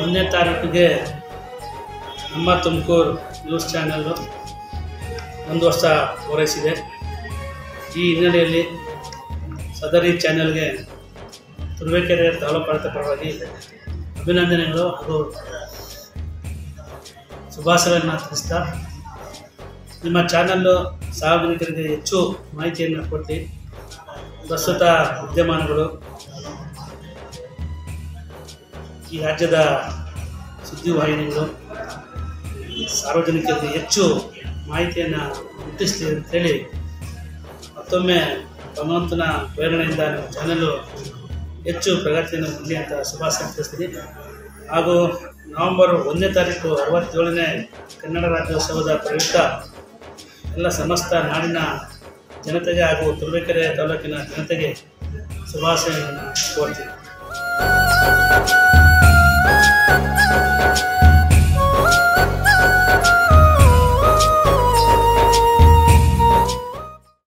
1ನೇ ತಾರೀಕಿಗೆ ನಮ್ಮ Tumakuru news channel 1 ವರ್ಷ ಪೂರೈಸಿದೆ. ಈ ಹಿನ್ನೆಲೆಯಲ್ಲಿ ಸದರಿ ಚಾನೆಲ್ಗೆ ತುರುವೇಕೆರೆ ತಾಲೂಕು ಆಡಳಿತ ಪರವಾಗಿ ಅಭಿನಂದನೆಗಳು ಹಾಗೂ ಶುಭಾಶಯಗಳನ್ನು ತಿಳಿಸ್ತಾ, ನಿಮ್ಮ ಚಾನಲ್ಲು ಸಾರ್ವಜನಿಕರಿಗೆ ಹೆಚ್ಚು ಮಾಹಿತಿಯನ್ನು ಕೊಟ್ಟು ಪ್ರಸ್ತುತ ವಿದ್ಯಮಾನಗಳು, ಈ ರಾಜ್ಯದ ಸುದ್ದಿವಾಹಿನಿಗಳು ಸಾರ್ವಜನಿಕರಿಗೆ ಹೆಚ್ಚು ಮಾಹಿತಿಯನ್ನು ಮುಟ್ಟಿಸ್ತೀವಿ ಅಂತೇಳಿ ಮತ್ತೊಮ್ಮೆ ಭಗವಂತನ ಪ್ರೇರಣೆಯಿಂದ ನಮ್ಮ ಚಾನಲ್ಲು ಹೆಚ್ಚು ಪ್ರಗತಿಯನ್ನು ಹೊಂದಲಿ ಅಂತ ಶುಭಾಶಯ ತಿಳಿಸ್ತೀನಿ. ಹಾಗೂ ನವೆಂಬರ್ 1ನೇ ತಾರೀಕು 67ನೇ ಕನ್ನಡ ರಾಜ್ಯೋತ್ಸವದ ಪ್ರಯುಕ್ತ ಎಲ್ಲ ಸಮಸ್ತ ನಾಡಿನ ಜನತೆಗೆ ಹಾಗೂ ತುರುವೇಕೆರೆ ತಾಲೂಕಿನ ಜನತೆಗೆ ಶುಭಾಶಯಗಳನ್ನು ಕೋರ್ತೀನಿ.